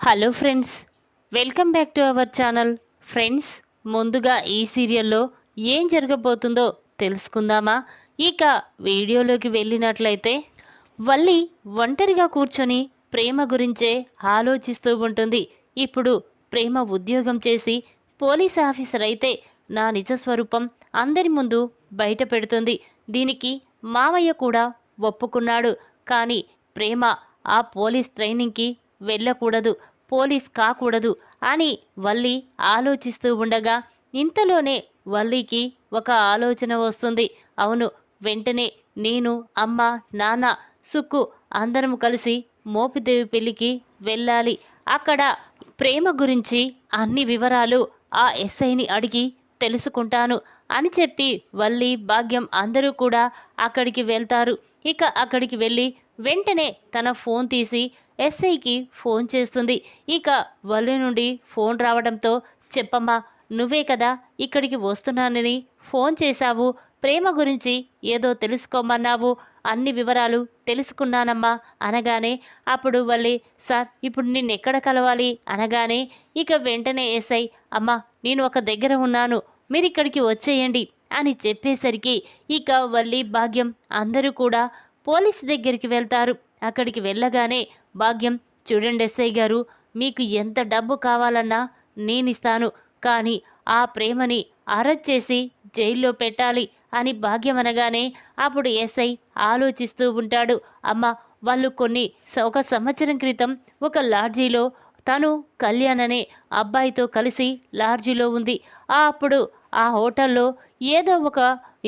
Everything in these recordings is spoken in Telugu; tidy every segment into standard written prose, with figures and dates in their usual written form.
Hello friends, welcome back to our channel. Friends, ముందుగా ఈ సీరియల్లో ఏం జరగబోతుందో తెలుసుకుందామా? ఇక వీడియోలోకి వెళ్ళినట్లయితే వల్లి ఒంటరిగా కూర్చొని ప్రేమ గురించే ఆలోచిస్తూ ఉంటుంది. ఇప్పుడు ప్రేమ ఉద్యోగం చేసి పోలీస్ ఆఫీసర్ అయితే నా నిజ స్వరూపం అందరి ముందు బయట పెడుతుంది. దీనికి మావయ్య కూడా ఒప్పుకున్నాడు. కానీ ప్రేమ ఆ పోలీస్ ట్రైనింగ్కి వెళ్ళకూడదు, పోలీస్ కాకూడదు అని వల్లి ఆలోచిస్తూ ఉండగా ఇంతలోనే వల్లికి ఒక ఆలోచన వస్తుంది. అవును, వెంటనే నేను, అమ్మ, నాన్న, సుక్కు అందరం కలిసి మోపిదేవి పెళ్ళికి వెళ్ళాలి. అక్కడ ప్రేమ గురించి అన్ని వివరాలు ఆ ఎస్ఐని అడిగి తెలుసుకుంటాను అని చెప్పి వల్లి, భాగ్యం అందరూ కూడా అక్కడికి వెళ్తారు. ఇక అక్కడికి వెళ్ళి వెంటనే తన ఫోన్ తీసి ఎస్ఐకి ఫోన్ చేస్తుంది. ఇక వల్లి నుండి ఫోన్ రావడంతో, చెప్పమ్మా, నువ్వే కదా ఇక్కడికి వస్తున్నానని ఫోన్ చేశావు, ప్రేమ గురించి ఏదో తెలుసుకోమన్నావు, అన్ని వివరాలు తెలుసుకున్నానమ్మా అనగానే అప్పుడు వల్లి, సార్ ఇప్పుడు నిన్నెక్కడ కలవాలి అనగానే ఇక వెంటనే ఎస్ఐ, అమ్మా నేను ఒక దగ్గర ఉన్నాను, మీరు ఇక్కడికి వచ్చేయండి అని చెప్పేసరికి ఇక వల్లి, భాగ్యం అందరూ కూడా పోలీసు దగ్గరికి వెళ్తారు. అక్కడికి వెళ్ళగానే భాగ్యం, చూడండి ఎస్ఐ గారు, మీకు ఎంత డబ్బు కావాలన్నా నేనిస్తాను, కానీ ఆ ప్రేమని అరెస్ట్ చేసి జైల్లో పెట్టాలి అని భాగ్యం అనగానే అప్పుడు ఎస్ఐ ఆలోచిస్తూ ఉంటాడు. అమ్మ, వాళ్ళు ఒక సంవత్సరం క్రితం ఒక లాడ్జీలో తను కళ్యాణ్ అనే అబ్బాయితో కలిసి లాడ్జీలో ఉంది. అప్పుడు ఆ హోటల్లో ఏదో ఒక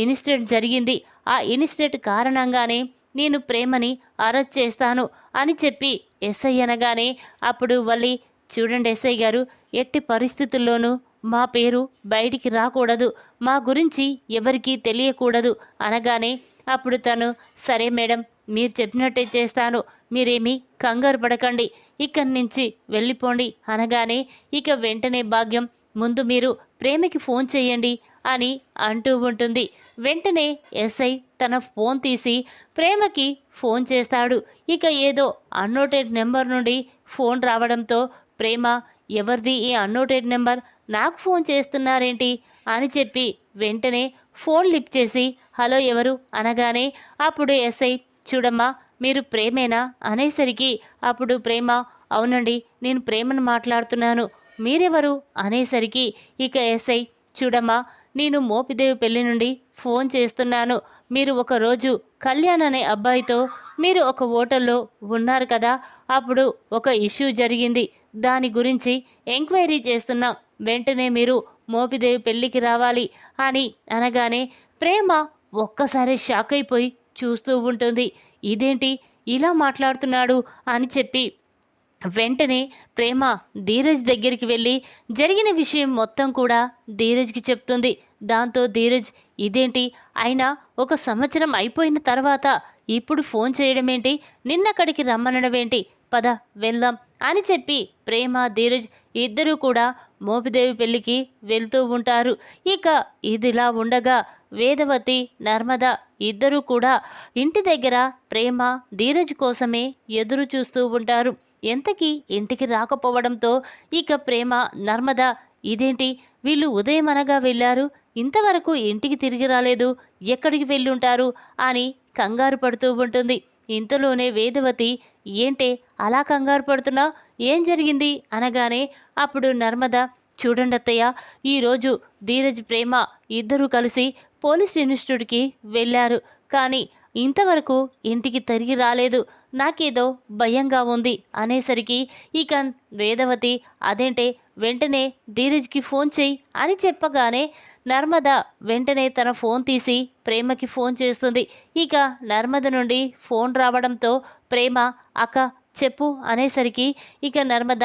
ఇన్సిడెంట్ జరిగింది. ఆ ఇన్సిడెంట్ కారణంగానే నేను ప్రేమని అరెస్ట్ చేస్తాను అని చెప్పి ఎస్ఐ అనగానే అప్పుడు వల్లి, చూడండి ఎస్ఐ గారు, ఎట్టి పరిస్థితుల్లోనూ మా పేరు బయటికి రాకూడదు, మా గురించి ఎవరికీ తెలియకూడదు అనగానే అప్పుడు తను, సరే మేడం, మీరు చెప్పినట్టే చేస్తాను, మీరేమీ కంగారు పడకండి, ఇక్కడి నుంచి వెళ్ళిపోండి అనగానే ఇక వెంటనే భాగ్యం, ముందు మీరు ప్రేమకి ఫోన్ చేయండి అని అంటూ ఉంటుంది. వెంటనే ఎస్ఐ తన ఫోన్ తీసి ప్రేమకి ఫోన్ చేస్తాడు. ఇక ఏదో అన్నోటెడ్ నెంబర్ నుండి ఫోన్ రావడంతో ప్రేమ, ఎవరిది ఈ అన్నోటెడ్ నెంబర్, నాకు ఫోన్ చేస్తున్నారేంటి అని చెప్పి వెంటనే ఫోన్ లిఫ్ట్ చేసి, హలో ఎవరు అనగానే అప్పుడు ఎస్ఐ, చూడమ్మా మీరు ప్రేమేనా అనేసరికి అప్పుడు ప్రేమ, అవునండి నేను ప్రేమను మాట్లాడుతున్నాను, మీరెవరు అనేసరికి ఇక ఎస్ఐ, చూడమ్మా నేను మోపిదేవి పెళ్లి నుండి ఫోన్ చేస్తున్నాను, మీరు ఒకరోజు కళ్యాణ్ అనే అబ్బాయితో మీరు ఒక హోటల్లో ఉన్నారు కదా, అప్పుడు ఒక ఇష్యూ జరిగింది, దాని గురించి ఎంక్వైరీ చేస్తున్నాం, వెంటనే మీరు మోపిదేవి పెళ్ళికి రావాలి అని అనగానే ప్రేమ ఒక్కసారి షాక్ అయిపోయి చూస్తూ ఉంటుంది. ఇదేంటి ఇలా మాట్లాడుతున్నాడు అని చెప్పి వెంటనే ప్రేమ ధీరజ్ దగ్గరికి వెళ్ళి జరిగిన విషయం మొత్తం కూడా ధీరజ్కి చెప్తుంది. దాంతో ధీరజ్, ఇదేంటి అయినా ఒక సంవత్సరం అయిపోయిన తర్వాత ఇప్పుడు ఫోన్ చేయడం ఏంటి, నిన్నక్కడికి రమ్మనడం ఏంటి, పద వెళ్దాం అని చెప్పి ప్రేమ, ధీరజ్ ఇద్దరూ కూడా మోపిదేవి పెళ్ళికి వెళ్తూ ఉంటారు. ఇక ఇదిలా ఉండగా వేదవతి, నర్మద ఇద్దరూ కూడా ఇంటి దగ్గర ప్రేమ, ధీరజ్ కోసమే ఎదురు చూస్తూ ఉంటారు. ఎంతకీ ఇంటికి రాకపోవడంతో ఇక ప్రేమ, నర్మద, ఇదేంటి వీళ్ళు ఉదయం అనగా వెళ్ళారు, ఇంతవరకు ఇంటికి తిరిగి రాలేదు, ఎక్కడికి వెళ్ళుంటారు అని కంగారు పడుతూ ఉంటుంది. ఇంతలోనే వేదవతి, ఏంటే అలా కంగారు పడుతున్నా, ఏం జరిగింది అనగానే అప్పుడు నర్మద, చూడండి అత్తయ్య, ఈరోజు ధీరజ్, ప్రేమ ఇద్దరూ కలిసి పోలీస్ ఇన్స్టిట్యూట్కి వెళ్ళారు, కానీ ఇంతవరకు ఇంటికి తిరిగి రాలేదు, నాకేదో భయంగా ఉంది అనేసరికి ఇక వేదవతి, అదేంటే వెంటనే ధీరజ్కి ఫోన్ చెయ్యి అని చెప్పగానే నర్మద వెంటనే తన ఫోన్ తీసి ప్రేమకి ఫోన్ చేస్తుంది. ఇక నర్మద నుండి ఫోన్ రావడంతో ప్రేమ, అక్క చెప్పు అనేసరికి ఇక నర్మద,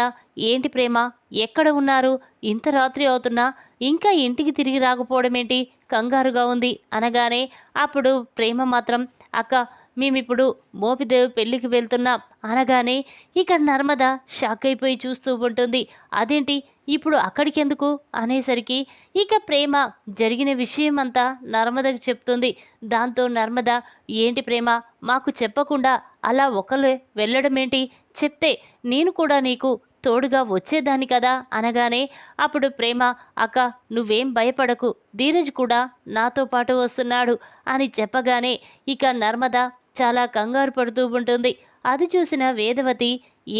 ఏంటి ప్రేమ, ఎక్కడ ఉన్నారు, ఇంత రాత్రి అవుతున్నా ఇంకా ఇంటికి తిరిగి రాకపోవడం ఏంటి, కంగారుగా ఉంది అనగానే అప్పుడు ప్రేమ మాత్రం, అక్క మేమిప్పుడు మోపిదేవి పెళ్ళికి వెళ్తున్నాం అనగానే ఇక నర్మద షాక్ అయిపోయి చూస్తూ ఉంటుంది. అదేంటి ఇప్పుడు అక్కడికెందుకు అనేసరికి ఇక ప్రేమ జరిగిన విషయం అంతా నర్మదకు చెప్తుంది. దాంతో నర్మద, ఏంటి ప్రేమ, మాకు చెప్పకుండా అలా ఒకళ్ళే వెళ్ళడం ఏంటి, చెప్తే నేను కూడా నీకు తోడుగా వచ్చేదాన్ని కదా అనగానే అప్పుడు ప్రేమ, అక్క నువ్వేం భయపడకు, ధీరజ్ కూడా నాతో పాటు వస్తున్నాడు అని చెప్పగానే ఇక నర్మద చాలా కంగారు పడుతూ ఉంటుంది. అది చూసిన వేదవతి,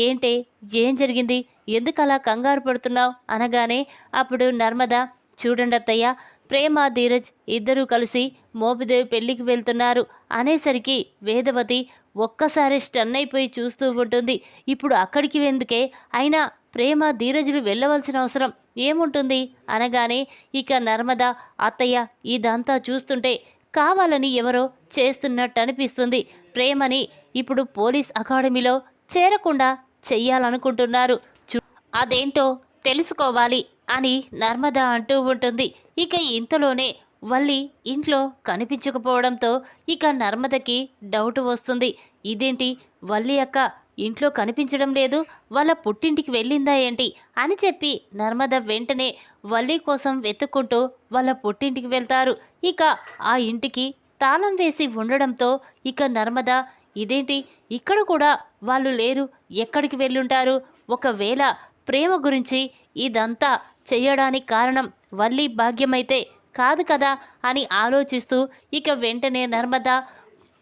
ఏంటే, ఏం జరిగింది, ఎందుకలా కంగారు పడుతున్నావు అనగానే అప్పుడు నర్మద, చూడండి అత్తయ్య, ప్రేమ ధీరజ్ ఇద్దరూ కలిసి మోపిదేవి పెళ్లికి వెళ్తున్నారు అనేసరికి వేదవతి ఒక్కసారి స్టన్ అయిపోయి చూస్తూ ఉంటుంది. ఇప్పుడు అక్కడికి ఎందుకే, అయినా ప్రేమ ధీరజులు వెళ్ళవలసిన అవసరం ఏముంటుంది అనగానే ఇక నర్మద, అత్తయ్య ఇదంతా చూస్తుంటే కావాలని ఎవరో చేస్తున్నట్టు అనిపిస్తుంది. ప్రేమని ఇప్పుడు పోలీస్ అకాడమీలో చేరకుండా చెయ్యాలనుకుంటున్నారు. అదేంటో తెలుసుకోవాలి అని నర్మద అంటూ ఉంటుంది. ఇక ఇంతలోనే వల్లి ఇంట్లో కనిపించకపోవడంతో ఇక నర్మదకి డౌట్ వస్తుంది. ఇదేంటి, వల్లి అక్క ఇంట్లో కనిపించడం లేదు, వాళ్ళ పుట్టింటికి వెళ్ళిందా ఏంటి అని చెప్పి నర్మద వెంటనే వల్లి కోసం వెతుక్కుంటూ వాళ్ళ పుట్టింటికి వెళ్తారు. ఇక ఆ ఇంటికి తాళం వేసి ఉండడంతో ఇక నర్మద, ఇదేంటి, ఇక్కడ కూడా వాళ్ళు లేరు, ఎక్కడికి వెళ్ళుంటారు, ఒకవేళ ప్రేమ గురించి ఇదంతా చెయ్యడానికి కారణం వల్లి భాగ్యమైతే కాదు కదా అని ఆలోచిస్తూ ఇక వెంటనే నర్మద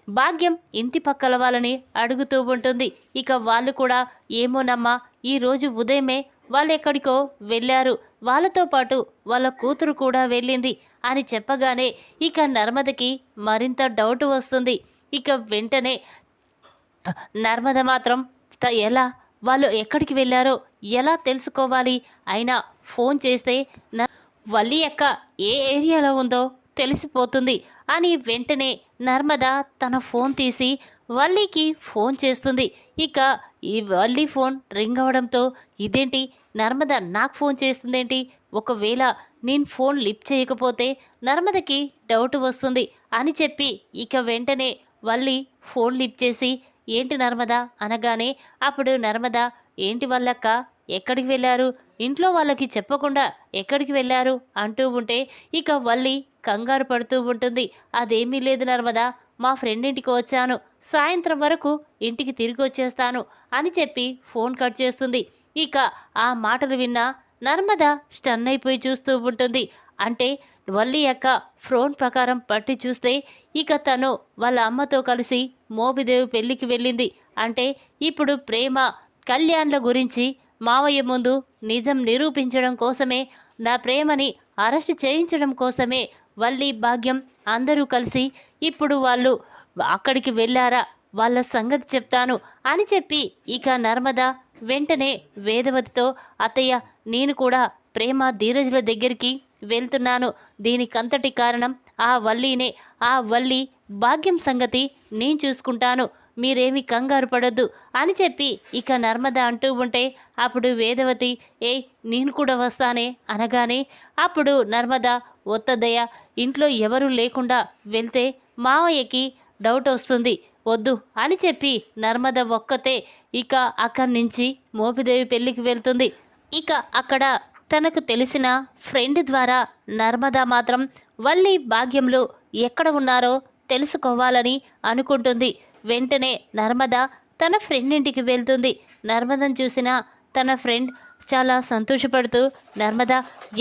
భాగ్యం ఇంటి పక్కల వాళ్ళని అడుగుతూ ఉంటుంది. ఇక వాళ్ళు కూడా, ఏమోనమ్మా, ఈరోజు ఉదయమే వాళ్ళు ఎక్కడికో వెళ్ళారు, వాళ్ళతో పాటు వాళ్ళ కూతురు కూడా వెళ్ళింది అని చెప్పగానే ఇక నర్మదకి మరింత డౌట్ వస్తుంది. ఇక వెంటనే నర్మద మాత్రం ఎలా, వాళ్ళు ఎక్కడికి వెళ్ళారో ఎలా తెలుసుకోవాలి, అయినా ఫోన్ చేస్తే వల్లి అక్క ఏ ఏరియాలో ఉందో తెలిసిపోతుంది అని వెంటనే నర్మద తన ఫోన్ తీసి వల్లికి ఫోన్ చేస్తుంది. ఇక ఈ వల్లి ఫోన్ రింగ్ అవడంతో, ఇదేంటి, నర్మద నాకు ఫోన్ చేస్తుందేంటి, ఒకవేళ నేను ఫోన్ లిఫ్ట్ చేయకపోతే నర్మదకి డౌట్ వస్తుంది అని చెప్పి ఇక వెంటనే వల్లి ఫోన్ లిఫ్ట్ చేసి, ఏంటి నర్మద అనగానే అప్పుడు నర్మద, ఏంటి వల్లక్క ఎక్కడికి వెళ్ళారు, ఇంట్లో వాళ్ళకి చెప్పకుండా ఎక్కడికి వెళ్ళారు అంటూ ఉంటే ఇక వల్లి కంగారు పడుతూ ఉంటుంది. అదేమీ లేదు నర్మద, మా ఫ్రెండ్ ఇంటికి వచ్చాను, సాయంత్రం వరకు ఇంటికి తిరిగి వచ్చేస్తాను అని చెప్పి ఫోన్ కట్ చేస్తుంది. ఇక ఆ మాటలు విన్న నర్మద స్టన్ అయిపోయి చూస్తూ ఉంటుంది. అంటే వల్లి యొక్క ఫోన్ ప్రకారం పట్టి చూస్తే ఇక తను వాళ్ళ అమ్మతో కలిసి మోపిదేవి పెళ్లికి వెళ్ళింది. అంటే ఇప్పుడు ప్రేమ కళ్యాణ్ల గురించి మావయ్య ముందు నిజం నిరూపించడం కోసమే, నా ప్రేమని అరెస్ట్ చేయించడం కోసమే వల్లి భాగ్యం అందరూ కలిసి ఇప్పుడు వాళ్ళు అక్కడికి వెళ్ళారా, వాళ్ళ సంగతి చెప్తాను అని చెప్పి ఇక నర్మద వెంటనే వేదవతితో, అత్తయ్య నేను కూడా ప్రేమ ధీరజుల దగ్గరికి వెళ్తున్నాను, దీనికంతటి కారణం ఆ వల్లీనే, ఆ వల్లి భాగ్యం సంగతి నేను చూసుకుంటాను, మీరేమి కంగారు పడొద్దు అని చెప్పి ఇక నర్మద అంటూ ఉంటే అప్పుడు వేదవతి, నేను కూడా వస్తానే అనగానే అప్పుడు నర్మద, వద్దదయ్య, ఇంట్లో ఎవరూ లేకుండా వెళ్తే మావయ్యకి డౌట్ వస్తుంది, వద్దు అని చెప్పి నర్మద ఒక్కతే ఇక అక్కడి నుంచి మోపిదేవి పెళ్లికి వెళ్తుంది. ఇక అక్కడ తనకు తెలిసిన ఫ్రెండ్ ద్వారా నర్మద మాత్రం వల్లి భాగ్యంలో ఎక్కడ ఉన్నారో తెలుసుకోవాలని అనుకుంటుంది. వెంటనే నర్మద తన ఫ్రెండ్ ఇంటికి వెళ్తుంది. నర్మదను చూసిన తన ఫ్రెండ్ చాలా సంతోషపడుతూ, నర్మద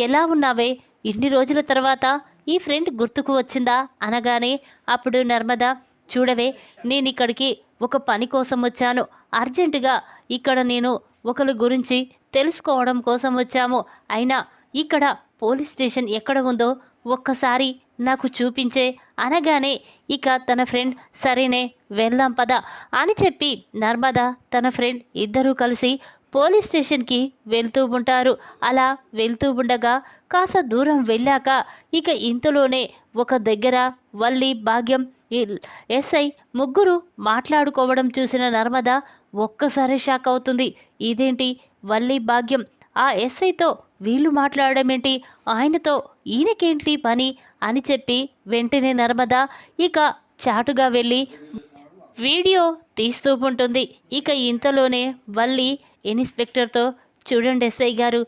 ఎలా ఉన్నావే, ఇన్ని రోజుల తర్వాత ఈ ఫ్రెండ్ గుర్తుకు వచ్చిందా అనగానే అప్పుడు నర్మద, చూడవే, నేను ఇక్కడికి ఒక పని కోసం వచ్చాను, అర్జెంటుగా ఇక్కడ నేను ఒకరి గురించి తెలుసుకోవడం కోసం వచ్చాము, అయినా ఇక్కడ పోలీస్ స్టేషన్ ఎక్కడ ఉందో ఒక్కసారి నాకు చూపించే అనగానే ఇక తన ఫ్రెండ్, సరేనే వెళ్దాం పద అని చెప్పి నర్మద తన ఫ్రెండ్ ఇద్దరూ కలిసి పోలీస్ స్టేషన్కి వెళ్తూ ఉంటారు. అలా వెళ్తూ ఉండగా కాస్త దూరం వెళ్ళాక ఇక ఇంతలోనే ఒక దగ్గర వల్లి భాగ్యం ఎస్ఐ ముగ్గురు మాట్లాడుకోవడం చూసిన నర్మద ఒక్కసారి షాక్ అవుతుంది. ఇదేంటి, వల్లి భాగ్యం ఆ ఎస్ఐతో వీళ్ళు మాట్లాడడం ఏంటి, ఆయనతో ఈయనకేంటి పని అని చెప్పి వెంటనే నర్మద ఇక చాటుగా వెళ్ళి వీడియో తీస్తూ ఉంటుంది. ఇక ఇంతలోనే వల్లి ఇన్స్పెక్టర్తో, చూడండి ఎస్ఐ గారు,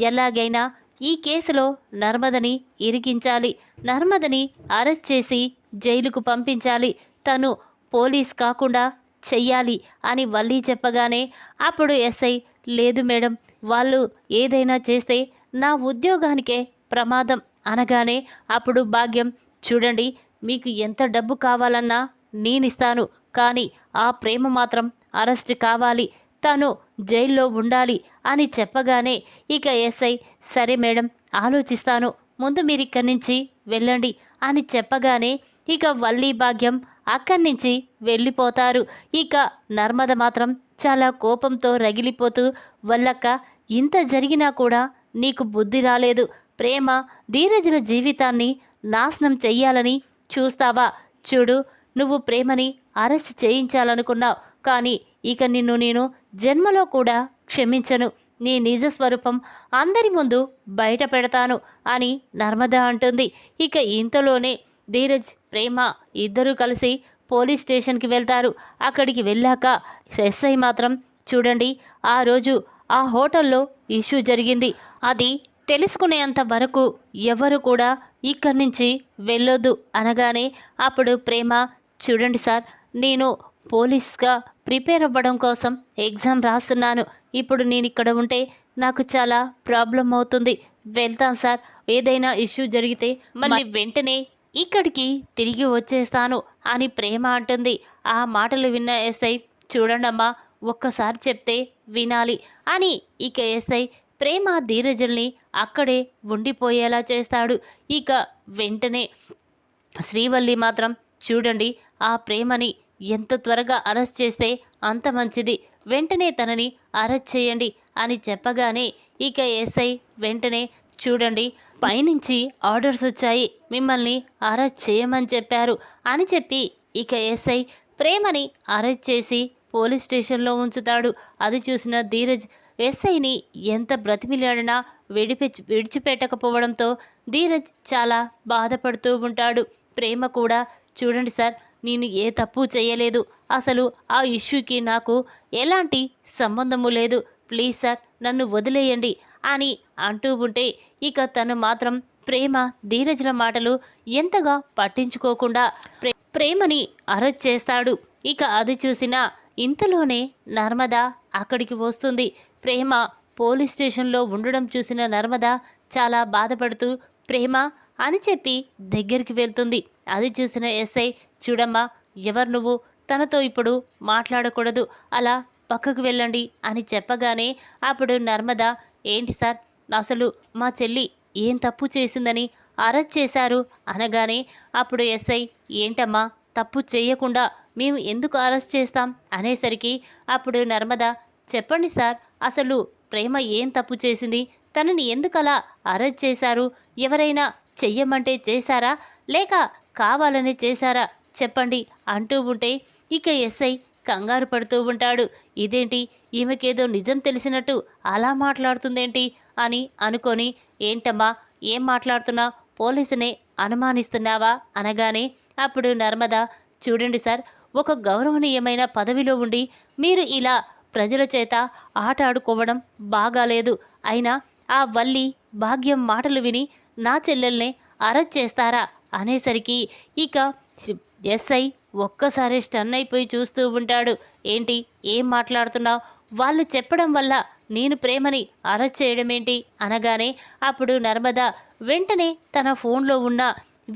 ఎలాగైనా ఈ కేసులో నర్మదని ఇరికించాలి, నర్మదని అరెస్ట్ చేసి జైలుకు పంపించాలి, తను పోలీస్ కాకుండా చెయ్యాలి అని వల్లి చెప్పగానే అప్పుడు ఎస్ఐ, లేదు మేడం, వాళ్ళు ఏదైనా చేస్తే నా ఉద్యోగానికే ప్రమాదం అనగానే అప్పుడు భాగ్యం, చూడండి, మీకు ఎంత డబ్బు కావాలన్నా నేనిస్తాను, కానీ ఆ ప్రేమ మాత్రం అరెస్ట్ కావాలి, తను జైల్లో ఉండాలి అని చెప్పగానే ఇక ఎస్ఐ, సరే మేడం, ఆలోచిస్తాను, ముందు మీరిక్కడి నుంచి వెళ్ళండి అని చెప్పగానే ఇక వల్లి భాగ్యం అక్కడి నుంచి వెళ్ళిపోతారు. ఇక నర్మద మాత్రం చాలా కోపంతో రగిలిపోతూ, వల్లక్క, ఇంత జరిగినా కూడా నీకు బుద్ధి రాలేదు, ప్రేమ ధీరజుల జీవితాన్ని నాశనం చెయ్యాలని చూస్తావా? చూడు, నువ్వు ప్రేమని అరెస్ట్ చేయించాలనుకున్నావు, కానీ ఇక నిన్ను నేను జన్మలో కూడా క్షమించను, నీ నిజ స్వరూపం అందరి ముందు బయట పెడతాను అని నర్మద అంటుంది. ఇక ఇంతలోనే ధీరజ్, ప్రేమ ఇద్దరూ కలిసి పోలీస్ స్టేషన్కి వెళ్తారు. అక్కడికి వెళ్ళాక ఎస్ఐ మాత్రం, చూడండి, ఆ రోజు ఆ హోటల్లో ఇష్యూ జరిగింది, అది తెలుసుకునేంత వరకు ఎవరు కూడా ఇక్కడి నుంచి వెళ్ళొద్దు అనగానే అప్పుడు ప్రేమ, చూడండి సార్, నేను పోలీస్గా ప్రిపేర్ అవ్వడం కోసం ఎగ్జామ్ రాస్తున్నాను, ఇప్పుడు నేను ఇక్కడ ఉంటే నాకు చాలా ప్రాబ్లం అవుతుంది, వెళ్తాను సార్, ఏదైనా ఇష్యూ జరిగితే మళ్ళీ వెంటనే ఇక్కడికి తిరిగి వచ్చేస్తాను అని ప్రేమ అంటుంది. ఆ మాటలు విన్న ఎస్ఐ, చూడండమ్మా, ఒక్కసారి చెప్తే వినాలి అని ఇక ఎస్ఐ ప్రేమ ధీరజుల్ని అక్కడే ఉండిపోయేలా చేస్తాడు. ఇక వెంటనే శ్రీవల్లి మాత్రం, చూడండి, ఆ ప్రేమని ఎంత త్వరగా అరెస్ట్ చేస్తే అంత మంచిది, వెంటనే తనని అరెస్ట్ చేయండి అని చెప్పగానే ఇక ఎస్ఐ వెంటనే, చూడండి, పైనుంచి ఆర్డర్స్ వచ్చాయి, మిమ్మల్ని అరెస్ట్ చేయమని చెప్పారు అని చెప్పి ఇక ఎస్ఐ ప్రేమని అరెస్ట్ చేసి పోలీస్ స్టేషన్లో ఉంచుతాడు. అది చూసిన ధీరజ్ ఎస్ఐని ఎంత బ్రతిమిలాడినా విడిచిపెట్టకపోవడంతో ధీరజ్ చాలా బాధపడుతూ ఉంటాడు. ప్రేమ కూడా, చూడండి సార్, నేను ఏ తప్పు చేయలేదు, అసలు ఆ ఇష్యూకి నాకు ఎలాంటి సంబంధము లేదు, ప్లీజ్ సార్, నన్ను వదిలేయండి అని అంటూ ఉంటే ఇక తను మాత్రం ప్రేమ ధీరజ్ల మాటలు ఎంతగా పట్టించుకోకుండా ప్రేమని అరెస్ట్ చేస్తాడు. ఇక అది చూసిన ఇంతలోనే నర్మద అక్కడికి వస్తుంది. ప్రేమ పోలీస్ స్టేషన్లో ఉండడం చూసిన నర్మద చాలా బాధపడుతూ, ప్రేమ అని చెప్పి దగ్గరికి వెళ్తుంది. అది చూసిన ఎస్ఐ, చూడమ్మా, ఎవరు నువ్వు, తనతో ఇప్పుడు మాట్లాడకూడదు, అలా పక్కకు వెళ్ళండి అని చెప్పగానే అప్పుడు నర్మద, ఏంటి సార్, అసలు మా చెల్లి ఏం తప్పు చేసిందని అరెస్ట్ చేశారు అనగానే అప్పుడు ఎస్ఐ, ఏంటమ్మా, తప్పు చేయకుండా మేము ఎందుకు అరెస్ట్ చేస్తాం అనేసరికి అప్పుడు నర్మద, చెప్పండి సార్, అసలు ప్రేమ ఏం తప్పు చేసింది, తనని ఎందుకలా అరెస్ట్ చేశారు, ఎవరైనా చెయ్యమంటే చేశారా లేక కావాలని చేశారా చెప్పండి అంటూ ఉంటే ఇక ఎస్ఐ కంగారు పడుతూ ఉంటాడు. ఇదేంటి, ఈమెకేదో నిజం తెలిసినట్టు అలా మాట్లాడుతుందేంటి అని అనుకొని, ఏంటమ్మా, ఏం మాట్లాడుతున్నా, పోలీసునే అనుమానిస్తున్నావా అనగానే అప్పుడు నర్మద, చూడండి సార్, ఒక గౌరవనీయమైన పదవిలో ఉండి మీరు ఇలా ప్రజల చేత ఆట ఆడుకోవడం బాగాలేదు, అయినా ఆ వల్లి భాగ్యం మాటలు విని నా చెల్లెల్నే అరెస్ట్ చేస్తారా అనేసరికి ఇక ఎస్ఐ ఒక్కసారి స్టన్ అయిపోయి చూస్తూ ఉంటాడు. ఏంటి, ఏం మాట్లాడుతున్నావు, వాళ్ళు చెప్పడం వల్ల నేను ప్రేమని అరెస్ట్ చేయడం ఏంటి అనగానే అప్పుడు నర్మద వెంటనే తన ఫోన్లో ఉన్న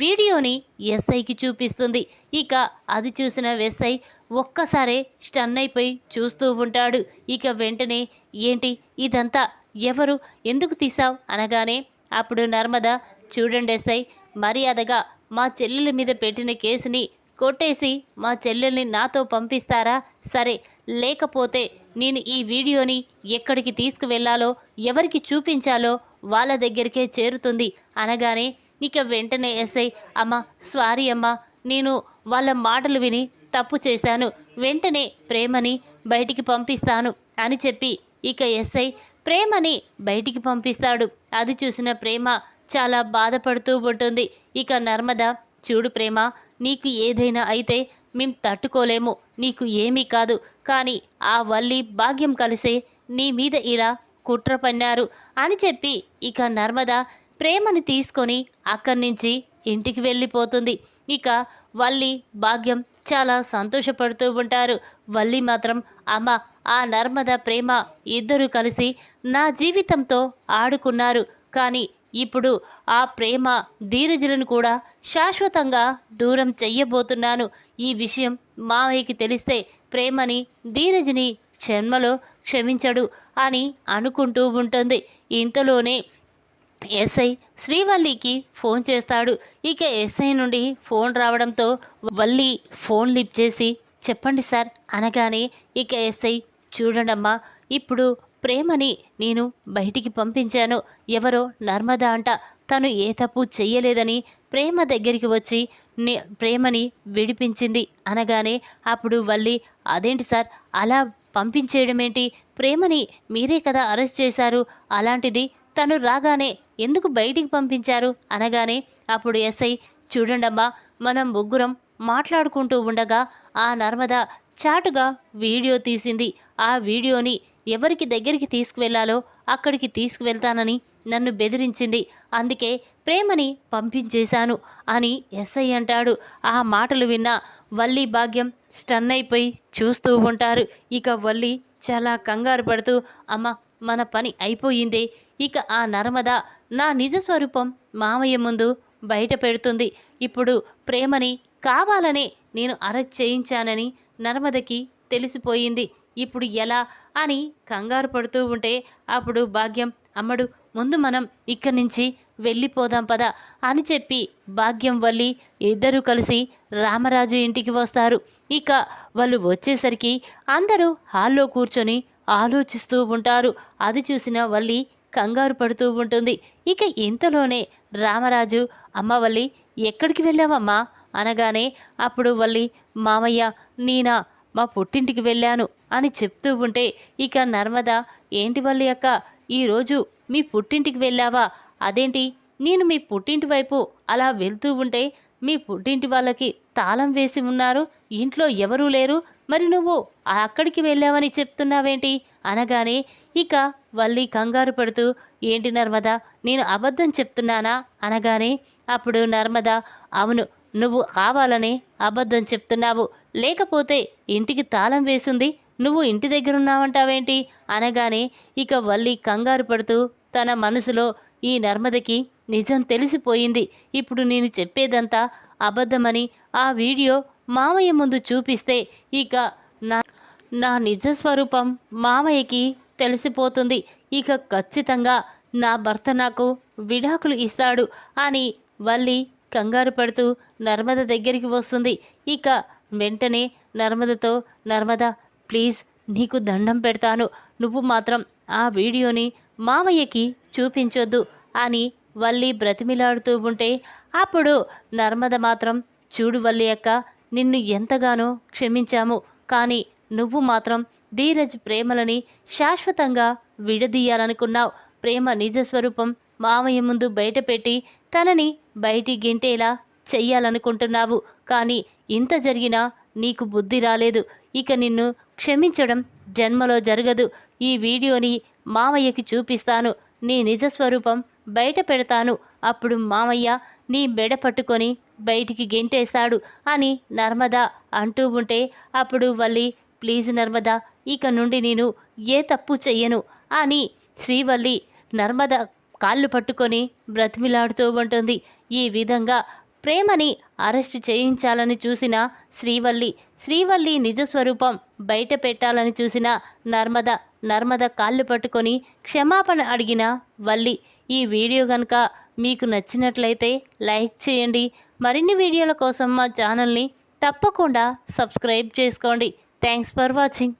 వీడియోని ఎస్ఐకి చూపిస్తుంది. ఇక అది చూసిన ఎస్ఐ ఒక్కసారే స్టన్ అయిపోయి చూస్తూ ఉంటాడు. ఇక వెంటనే, ఏంటి ఇదంతా, ఎవరు, ఎందుకు తీసావు అనగానే అప్పుడు నర్మద, చూడండి ఎస్ఐ, మర్యాదగా మా చెల్లెల మీద పెట్టిన కేసుని కొట్టేసి మా చెల్లెల్ని నాతో పంపిస్తారా, సరే, లేకపోతే నేను ఈ వీడియోని ఎక్కడికి తీసుకువెళ్ళాలో ఎవరికి చూపించాలో వాళ్ళ దగ్గరికే చేరుతుంది అనగానే ఇక వెంటనే ఎస్ఐ, అమ్మ, సారీ అమ్మ, నేను వాళ్ళ మాటలు విని తప్పు చేశాను, వెంటనే ప్రేమని బయటికి పంపిస్తాను అని చెప్పి ఇక ఎస్ఐ ప్రేమని బయటికి పంపిస్తాడు. అది చూసిన ప్రేమ చాలా బాధపడుతూ ఉంటుంది. ఇక నర్మద, చూడు ప్రేమ, నీకు ఏదైనా అయితే మేం తట్టుకోలేము, నీకు ఏమీ కాదు, కానీ ఆ వల్లి భాగ్యం కలిసే నీ మీద ఇలా కుట్ర పన్నారు అని చెప్పి ఇక నర్మద ప్రేమని తీసుకొని అక్కడి నుంచి ఇంటికి వెళ్ళిపోతుంది. ఇక వల్లి భాగ్యం చాలా సంతోషపడుతూ ఉంటారు. వల్లి మాత్రం, అమ్మ, ఆ నర్మద, ప్రేమ ఇద్దరూ కలిసి నా జీవితంతో ఆడుకున్నారు. కానీ ఇప్పుడు ఆ ప్రేమ, ధీరజులను కూడా శాశ్వతంగా దూరం చెయ్యబోతున్నాను. ఈ విషయం మావయ్యకి తెలిస్తే ప్రేమని, ధీరజ్ని జన్మలో క్షమించడు అని అనుకుంటూ ఉంటుంది. ఇంతలోనే ఎస్ఐ శ్రీవల్లికి ఫోన్ చేస్తాడు. ఇక ఎస్ఐ నుండి ఫోన్ రావడంతో వల్లి ఫోన్ లిఫ్ట్ చేసి చెప్పండి సార్ అనగానే ఇక ఎస్ఐ చూడండమ్మా, ఇప్పుడు ప్రేమని నేను బయటికి పంపించాను. ఎవరో నర్మద అంట, తను ఏ తప్పు చెయ్యలేదని ప్రేమ దగ్గరికి వచ్చి ప్రేమని విడిపించింది అనగానే అప్పుడు వల్లి అదేంటి సార్ అలా పంపించేయడం ఏంటి? ప్రేమని మీరే కదా అరెస్ట్ చేశారు. అలాంటిది తను రాగానే ఎందుకు బయటికి పంపించారు అనగానే అప్పుడు ఎస్ఐ చూడండమ్మా, మనం ముగ్గురం మాట్లాడుకుంటూ ఉండగా ఆ నర్మద చాటుగా వీడియో తీసింది. ఆ వీడియోని ఎవరికి దగ్గరికి తీసుకువెళ్లాలో అక్కడికి తీసుకువెళ్తానని నన్ను బెదిరించింది. అందుకే ప్రేమని పంపించేశాను అని ఎస్ఐ అంటాడు. ఆ మాటలు విన్న వల్లి, భాగ్యం స్టన్ అయిపోయి చూస్తూ ఉంటారు. ఇక వల్లి చాలా కంగారు పడుతూ అమ్మ మన పని అయిపోయిందే. ఇక ఆ నర్మద నా నిజ స్వరూపం మామయ్య ముందు బయట పెడుతుంది. ఇప్పుడు ప్రేమని కావాలనే నేను అరెస్ట్ చేయించానని నర్మదకి తెలిసిపోయింది. ఇప్పుడు ఎలా అని కంగారు పడుతూ ఉంటే అప్పుడు భాగ్యం అమ్మడు ముందు మనం ఇక్కడి నుంచి వెళ్ళిపోదాం పద అని చెప్పి భాగ్యం, వల్లి ఇద్దరూ కలిసి రామరాజు ఇంటికి వస్తారు. ఇక వాళ్ళు వచ్చేసరికి అందరూ హాల్లో కూర్చొని ఆలోచిస్తూ ఉంటారు. అది చూసిన వల్లి కంగారు పడుతూ ఉంటుంది. ఇక ఇంతలోనే రామరాజు అమ్మ వల్లి ఎక్కడికి వెళ్ళావమ్మా అనగానే అప్పుడు వల్లి మామయ్య నేనా మా పుట్టింటికి వెళ్ళాను అని చెప్తూ ఉంటే ఇక నర్మద ఏంటి వల్లి అక్క ఈరోజు మీ పుట్టింటికి వెళ్ళావా? అదేంటి నేను మీ పుట్టింటి వైపు అలా వెళ్తూ ఉంటే మీ పుట్టింటి వాళ్ళకి తాళం వేసి ఉన్నారు, ఇంట్లో ఎవరూ లేరు, మరి నువ్వు అక్కడికి వెళ్ళావని చెప్తున్నావేంటి అనగానే ఇక వల్లి కంగారు పడుతూ ఏంటి నర్మద నేను అబద్ధం చెప్తున్నానా అనగానే అప్పుడు నర్మద అవును నువ్వు కావాలనే అబద్ధం చెప్తున్నావు, లేకపోతే ఇంటికి తాళం వేసింది నువ్వు ఇంటి దగ్గర ఉన్నావంటావేంటి అనగానే ఇక వల్లి కంగారు పడుతూ తన మనసులో ఈ నర్మదకి నిజం తెలిసిపోయింది, ఇప్పుడు నేను చెప్పేదంతా అబద్ధమని ఆ వీడియో మామయ్య ముందు చూపిస్తే ఇక నా నిజ స్వరూపం మామయ్యకి తెలిసిపోతుంది, ఇక ఖచ్చితంగా నా భర్త నాకు విడాకులు ఇస్తాడు అని వల్లి కంగారు పడుతూ నర్మద దగ్గరికి వస్తుంది. ఇక వెంటనే నర్మదతో నర్మద ప్లీజ్ నీకు దండం పెడతాను, నువ్వు మాత్రం ఆ వీడియోని మామయ్యకి చూపించొద్దు అని వల్లి బ్రతిమిలాడుతూ ఉంటే అప్పుడు నర్మద మాత్రం చూడు వల్లి అక్క నిన్ను ఎంతగానో క్షమించాము, కానీ నువ్వు మాత్రం ధీరజ్ ప్రేమలని శాశ్వతంగా విడదీయాలనుకున్నావు. ప్రేమ నిజస్వరూపం మామయ్య ముందు బయటపెట్టి తనని బయటి గింటేలా చెయ్యాలనుకుంటున్నావు, కానీ ఇంత జరిగినా నీకు బుద్ధి రాలేదు. ఇక నిన్ను క్షమించడం జన్మలో జరగదు. ఈ వీడియోని మామయ్యకి చూపిస్తాను, నీ నిజస్వరూపం బయట పెడతాను, అప్పుడు మామయ్య నీ బెడ పట్టుకొని బయటికి గెంటేశాడు అని నర్మద అంటూ ఉంటే అప్పుడు వల్లి ప్లీజ్ నర్మద ఇక నుండి నేను ఏ తప్పు చెయ్యను అని శ్రీవల్లి నర్మద కాళ్ళు పట్టుకొని బ్రతిమిలాడుతూ ఉంటుంది. ఈ విధంగా ప్రేమని అరెస్ట్ చేయించాలని చూసిన శ్రీవల్లి నిజస్వరూపం బయట పెట్టాలని చూసిన నర్మద కాళ్ళు పట్టుకొని క్షమాపణ అడిగిన వల్లి. ఈ వీడియో కనుక మీకు నచ్చినట్లయితే లైక్ చేయండి. మరిన్ని వీడియోల కోసం మా ఛానల్ని తప్పకుండా సబ్స్క్రైబ్ చేసుకోండి. Thanks for watching.